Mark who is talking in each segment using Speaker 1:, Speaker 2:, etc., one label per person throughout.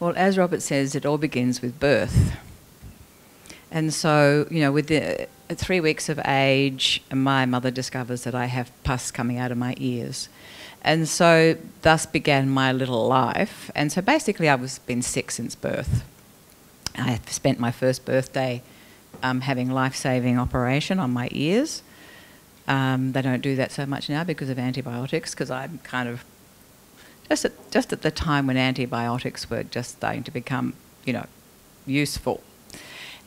Speaker 1: Well, as Robert says, it all begins with birth. And so, you know, at 3 weeks of age, my mother discovers that I have pus coming out of my ears. And so thus began my little life. And so basically I've been sick since birth. I spent my first birthday having life-saving operation on my ears. They don't do that so much now because of antibiotics, because I'm kind of just at the time when antibiotics were just starting to become, you know, useful.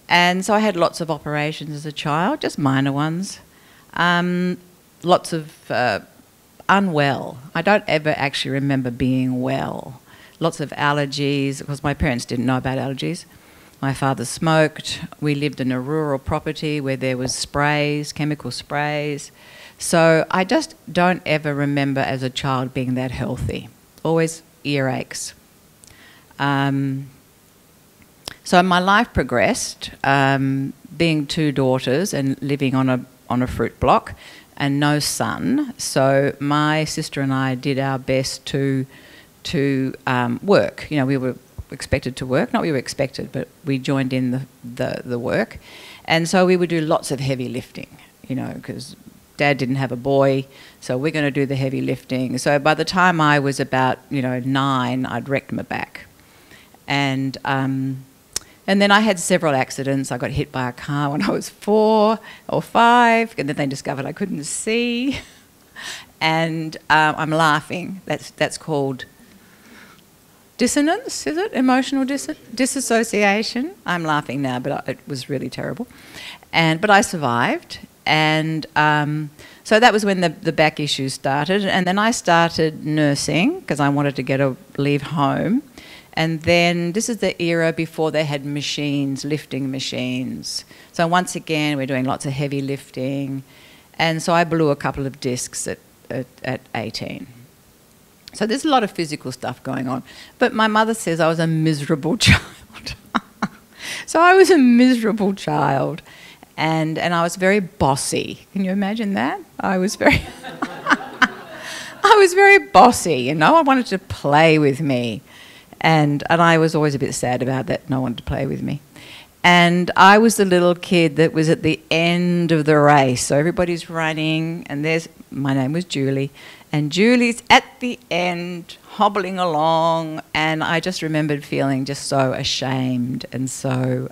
Speaker 1: And so I had lots of operations as a child, just minor ones. Lots of unwell. I don't ever actually remember being well. Lots of allergies, because my parents didn't know about allergies. My father smoked. We lived in a rural property where there was sprays, chemical sprays. So I just don't ever remember as a child being that healthy. Always earaches. So my life progressed, being 2 daughters and living on a fruit block and no son. So my sister and I did our best to work. You know, we were expected to work. Not we were expected, but we joined in the work. And so we would do lots of heavy lifting, you know, because Dad didn't have a boy, so we're going to do the heavy lifting. So by the time I was about, you know, 9, I'd wrecked my back. And then I had several accidents. I got hit by a car when I was 4 or 5, and then they discovered I couldn't see. And I'm laughing. That's called dissonance, is it? Emotional disassociation. I'm laughing now, but it was really terrible. But I survived. And so that was when the back issues started. And then I started nursing because I wanted to leave home. And then this is the era before they had machines, lifting machines. So once again, we're doing lots of heavy lifting. And so I blew a couple of discs at 18. So there's a lot of physical stuff going on. But my mother says I was a miserable child. So I was a miserable child. And I was very bossy. Can you imagine that? I was very bossy, you know. I wanted to play with me. And I was always a bit sad about that. No one to play with me. And I was the little kid that was at the end of the race. So everybody's running, and my name was Julie, and Julie's at the end, hobbling along, and I just remembered feeling just so ashamed and so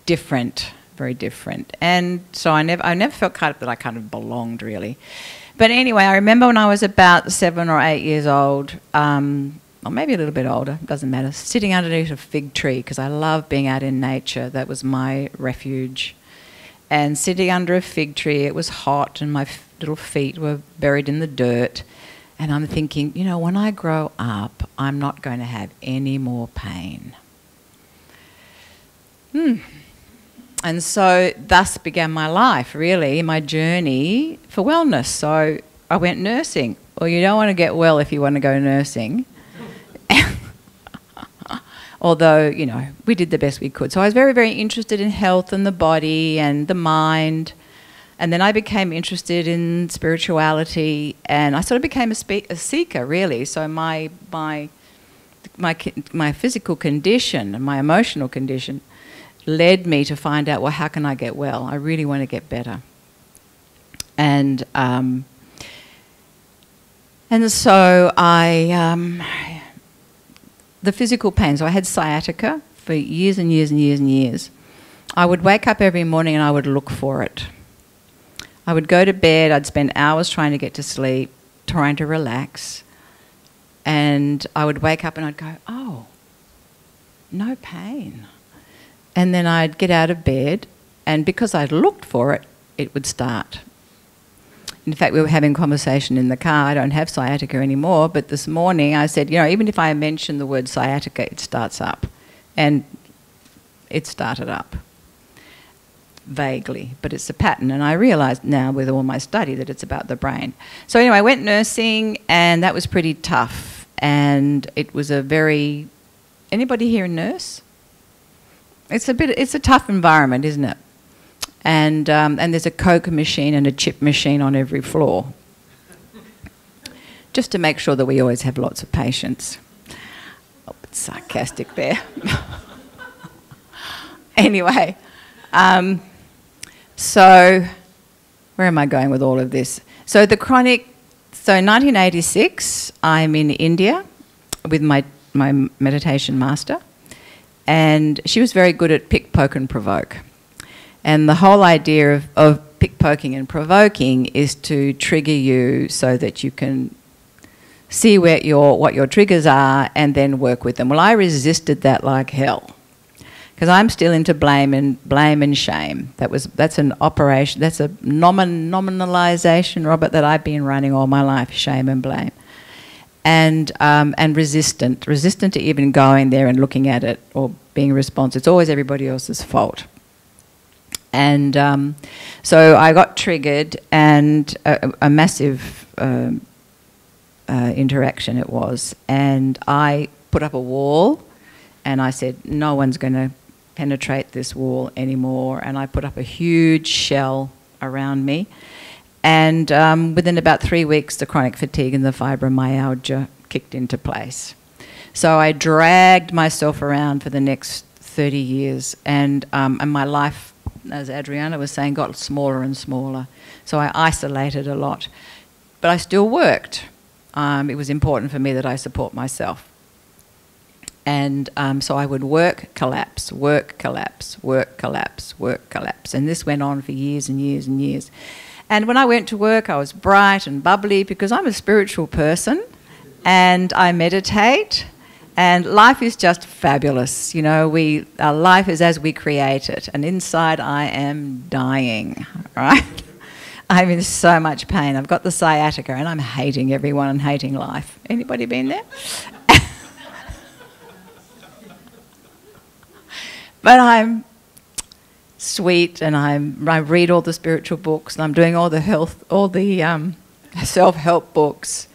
Speaker 1: different, very different. And so I never felt that I kind of belonged, really. But anyway, I remember when I was about 7 or 8 years old, or maybe a little bit older, doesn't matter, sitting underneath a fig tree, because I love being out in nature. That was my refuge. And sitting under a fig tree, it was hot, and my little feet were buried in the dirt. And I'm thinking, you know, when I grow up, I'm not going to have any more pain. And so thus began my life, really, my journey for wellness. So I went nursing. Well, you don't want to get well if you want to go nursing. Although, you know, we did the best we could. So I was very, very interested in health and the body and the mind. And then I became interested in spirituality, and I sort of became a seeker, really. So my physical condition and my emotional condition led me to find out, well, how can I get well? I really want to get better. And so the physical pain, so I had sciatica for years and years and years and years. I would wake up every morning and I would look for it. I would go to bed, I'd spend hours trying to get to sleep, trying to relax, and I would wake up and I'd go, oh, no pain. And then I'd get out of bed, and because I'd looked for it, it would start. In fact, we were having a conversation in the car. I don't have sciatica anymore, but this morning I said, you know, even if I mention the word sciatica, it starts up. And it started up. Vaguely, but it's a pattern, and I realised now with all my study that it's about the brain. So anyway, I went nursing, and that was pretty tough, and it was a very... Anybody here a nurse? It's a tough environment, isn't it? And there's a Coke machine and a chip machine on every floor, just to make sure that we always have lots of patients. a bit sarcastic there. Anyway, so where am I going with all of this? So in 1986, I'm in India with my meditation master, and she was very good at pick, poke and provoke. And the whole idea of pick, poking and provoking is to trigger you so that you can see what your triggers are and then work with them. Well, I resisted that like hell, because I'm still into blame and shame. That's an operation. That's a nominalization, Robert, that I've been running all my life. Shame and blame, and resistant to even going there and looking at it or being responsive. It's always everybody else's fault. And so I got triggered, and a massive interaction it was. And I put up a wall, and I said, no one's going to penetrate this wall anymore. And I put up a huge shell around me. And within about 3 weeks, the chronic fatigue and the fibromyalgia kicked into place. So I dragged myself around for the next 30 years, and my life, as Adriana was saying, got smaller and smaller. So I isolated a lot. But I still worked. It was important for me that I support myself. And so I would work, collapse, work, collapse, work, collapse, work, collapse. And this went on for years and years and years. And when I went to work, I was bright and bubbly because I'm a spiritual person and I meditate. And life is just fabulous. You know, our life is as we create it. And inside I am dying, right? I'm in so much pain. I've got the sciatica and I'm hating everyone and hating life. Anybody been there? But I'm sweet, and I read all the spiritual books, and I'm doing all the self-help books,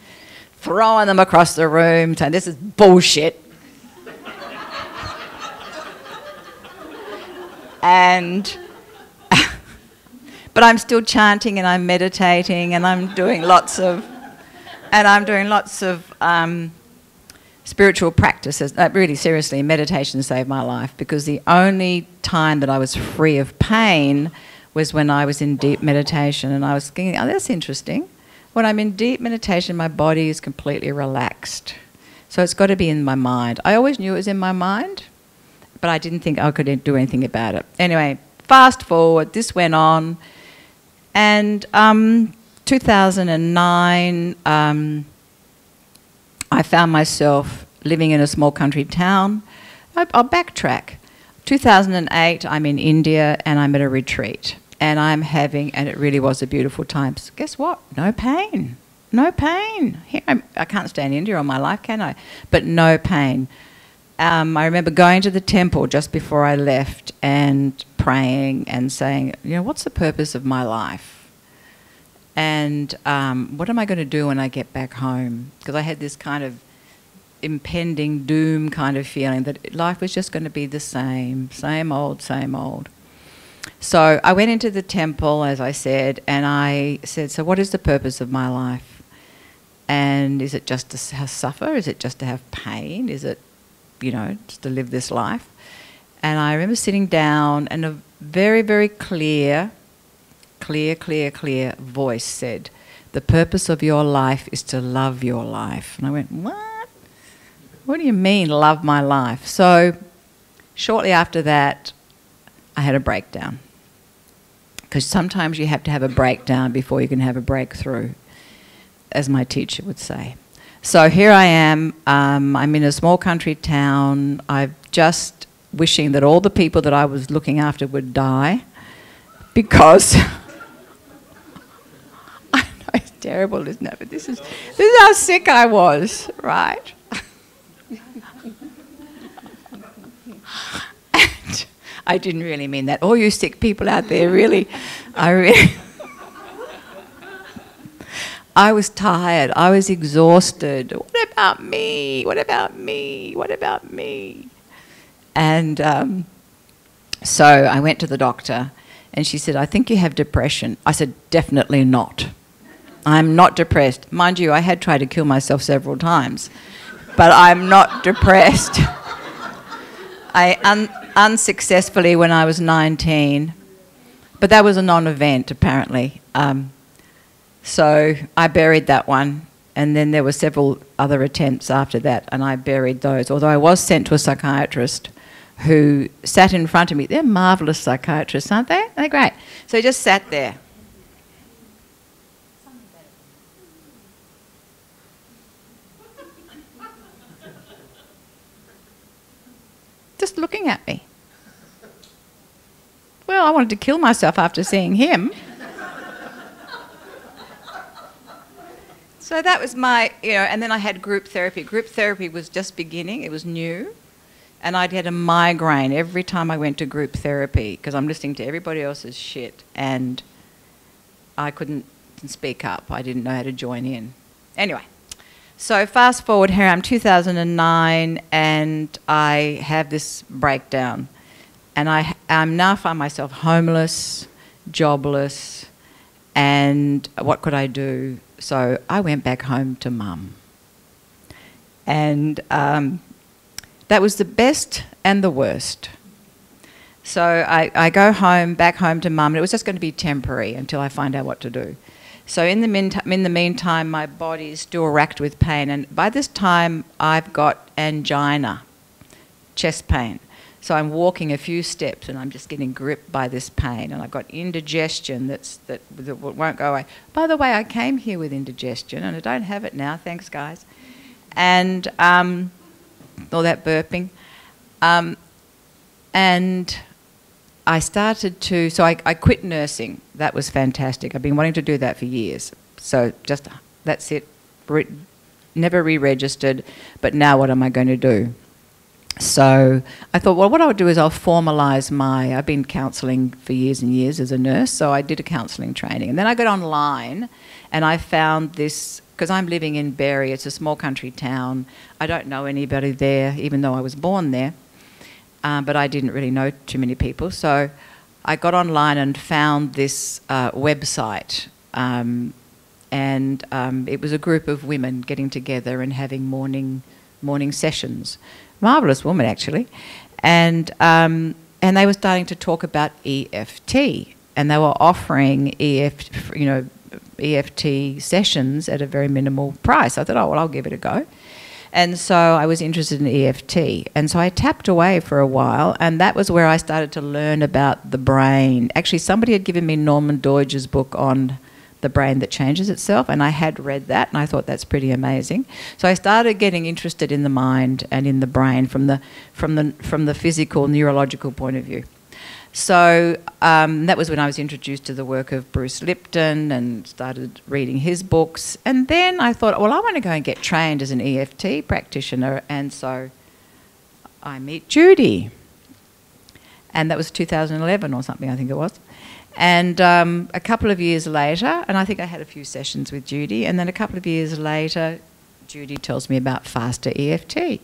Speaker 1: throwing them across the room, saying this is bullshit. But I'm still chanting, and I'm meditating, and I'm doing lots of spiritual practices. Really, seriously, meditation saved my life, because the only time that I was free of pain was when I was in deep meditation. And I was thinking, oh, that's interesting. When I'm in deep meditation, my body is completely relaxed. So it's got to be in my mind. I always knew it was in my mind, but I didn't think I could do anything about it. Anyway, fast forward, this went on. And 2009, I found myself living in a small country town. I'll backtrack. 2008, I'm in India and I'm at a retreat. And and it really was a beautiful time. So guess what? No pain. No pain. Here I can't stay in India all my life, can I? But no pain. I remember going to the temple just before I left and praying and saying, you know, what's the purpose of my life? And what am I going to do when I get back home? Because I had this kind of impending doom kind of feeling that life was just going to be the same old, same old. So I went into the temple, as I said, and I said, so what is the purpose of my life? And is it just to suffer? Is it just to have pain? Is it, you know, just to live this life? And I remember sitting down, and a very, very clear voice said, the purpose of your life is to love your life. And I went, what? What do you mean, love my life? So shortly after that, I had a breakdown. Because sometimes you have to have a breakdown before you can have a breakthrough, as my teacher would say. So here I am, I'm in a small country town. I'm just wishing that all the people that I was looking after would die, because I know it's terrible, isn't it? But this is how sick I was, right? And I didn't really mean that. All you sick people out there, really, I was tired. I was exhausted. What about me? What about me? What about me? And so I went to the doctor, and she said, I think you have depression. I said, definitely not. I'm not depressed. Mind you, I had tried to kill myself several times. but I'm not depressed. I unsuccessfully when I was 19, but that was a non-event apparently. So I buried that one, and then there were several other attempts after that, and I buried those, although I was sent to a psychiatrist who sat in front of me. They're marvellous psychiatrists, aren't they? They're great. So he just sat there. Just looking at me. Well, I wanted to kill myself after seeing him. So that was my, and then I had group therapy. Group therapy was just beginning, it was new. And I'd had a migraine every time I went to group therapy because I'm listening to everybody else's shit and I couldn't speak up. I didn't know how to join in. Anyway, so fast forward here, I'm 2009 and I have this breakdown. And I now find myself homeless, jobless, and what could I do? So I went back home to Mum. And that was the best and the worst. So I go home, back home to Mum, and it was just going to be temporary until I find out what to do. So in the meantime, my body's still racked with pain, and by this time I've got angina, chest pain. So I'm walking a few steps and I'm just getting gripped by this pain, and I've got indigestion that won't go away. By the way, I came here with indigestion and I don't have it now, thanks guys. And all that burping. And I started to, so I quit nursing. That was fantastic. I've been wanting to do that for years. So just, that's it. Never re-registered, but now what am I going to do? So I thought, well, what I'll do is I'll formalise I've been counselling for years and years as a nurse, so I did a counselling training. And then I got online and I found this, because I'm living in Berry, it's a small country town. I don't know anybody there, even though I was born there, but I didn't really know too many people. So I got online and found this website, and it was a group of women getting together and having morning sessions. Marvellous woman, actually. And they were starting to talk about EFT, and they were offering EFT sessions at a very minimal price. I thought, oh, well, I'll give it a go. And so I was interested in EFT. And so I tapped away for a while, and that was where I started to learn about the brain. Actually, somebody had given me Norman Doidge's book on the brain that changes itself, and I had read that, and I thought that's pretty amazing. So I started getting interested in the mind and in the brain from the physical, neurological point of view. So that was when I was introduced to the work of Bruce Lipton and started reading his books. And then I thought, well, I want to go and get trained as an EFT practitioner, and so I meet Judy. And that was 2011 or something, I think it was. And a couple of years later, and I think I had a few sessions with Judy, and then a couple of years later, Judy tells me about FasterEFT.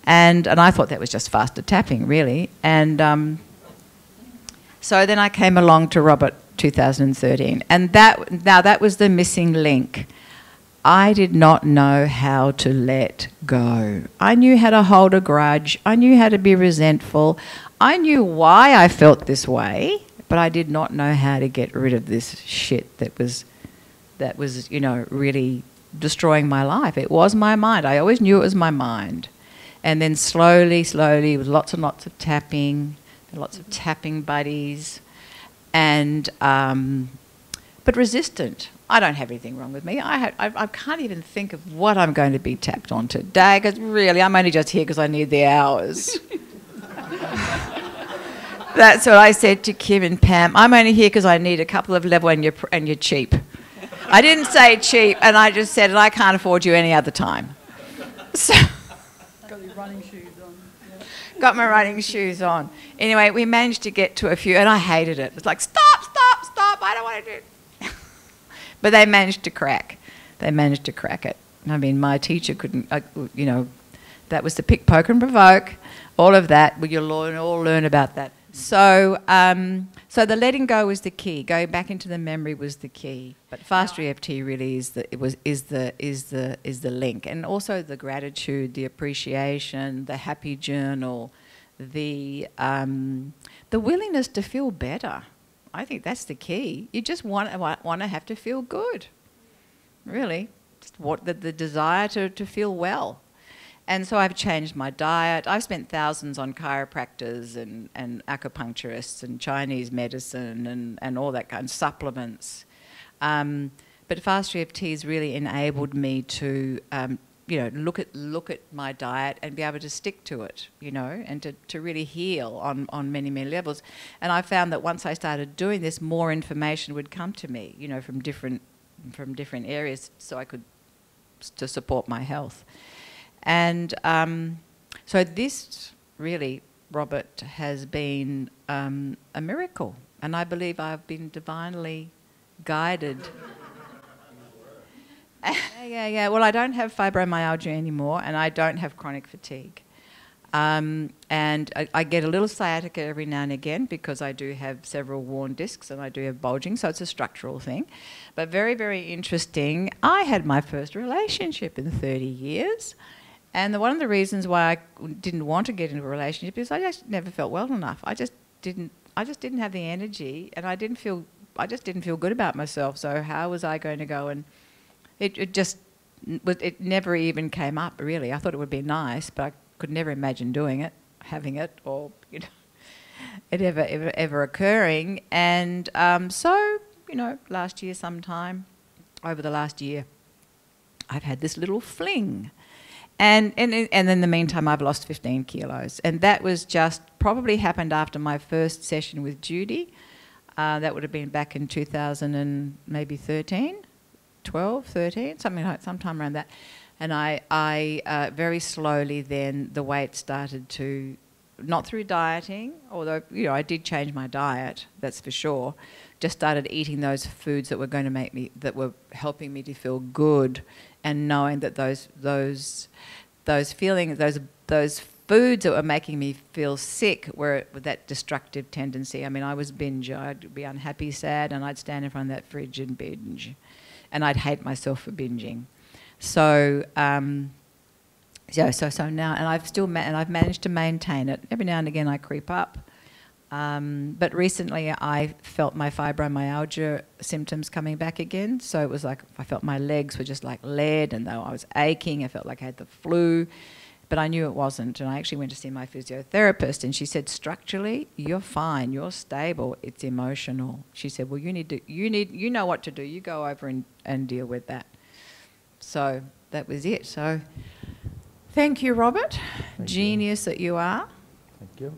Speaker 1: And I thought that was just faster tapping, really. And so then I came along to Robert 2013. And that was the missing link. I did not know how to let go. I knew how to hold a grudge. I knew how to be resentful. I knew why I felt this way, but I did not know how to get rid of this shit that was really destroying my life. It was my mind. I always knew it was my mind. And then slowly, with lots and lots of tapping, lots of tapping buddies, and but resistant. I don't have anything wrong with me. I can't even think of what I'm going to be tapped on today, because really I'm only just here because I need the hours. That's what I said to Kim and Pam. I'm only here because I need a couple of level and you're cheap. I didn't say cheap, and I just said, and I can't afford you any other time. So
Speaker 2: got your running shoes on. Yeah.
Speaker 1: Got my running shoes on. Anyway, we managed to get to a few, and I hated it. It's like, stop, I don't want to do it. But they managed to crack. They managed to crack it. I mean, my teacher couldn't, that was the pick, poke and provoke, all of that. You'll all learn about that. So, so the letting go was the key. Going back into the memory was the key. But FasterEFT really is the link, and also the gratitude, the appreciation, the happy journal, the willingness to feel better. I think that's the key. You just want to have to feel good, really. Just the desire to feel well. And so I've changed my diet. I've spent thousands on chiropractors and acupuncturists and Chinese medicine and all that kind of supplements. But FasterEFT has really enabled me to, look at my diet and be able to stick to it, and to really heal on many, many levels. And I found that once I started doing this, more information would come to me, from different areas, so I could to support my health. And so this really, Robert, has been a miracle. And I believe I've been divinely guided. Yeah. Well, I don't have fibromyalgia anymore, and I don't have chronic fatigue. And I get a little sciatica every now and again because I do have several worn discs and I do have bulging, so it's a structural thing. But very, very interesting, I had my first relationship in 30 years. And one of the reasons why I didn't want to get into a relationship is I just never felt well enough. I just didn't have the energy, and I just didn't feel good about myself. So how was I going to go? And it never even came up, really. I thought it would be nice, but I could never imagine doing it, having it, or it ever occurring. And so last year sometime, over the last year, I've had this little fling. And in the meantime, I've lost 15 kilos. And that was just probably happened after my first session with Judy. That would have been back in 2000 and maybe 12, 13, sometime around that. And I very slowly then, the weight started to, not through dieting, although, I did change my diet, that's for sure. Just started eating those foods that were going to that were helping me to feel good, and knowing that those feelings, those foods that were making me feel sick were with that destructive tendency. I mean, I was binger. I'd be unhappy, sad, and I'd stand in front of that fridge and binge, and I'd hate myself for binging. So so now, and I've managed to maintain it. Every now and again, I creep up. But recently I felt my fibromyalgia symptoms coming back again. So it was like I felt my legs were just like lead, and though I was aching, I felt like I had the flu, but I knew it wasn't. And I actually went to see my physiotherapist, and she said, structurally, you're fine, you're stable, it's emotional. She said, well, you know what to do. You go over and deal with that. So that was it. So thank you, Robert.
Speaker 3: Thank
Speaker 1: Genius that you are.
Speaker 3: Thank you.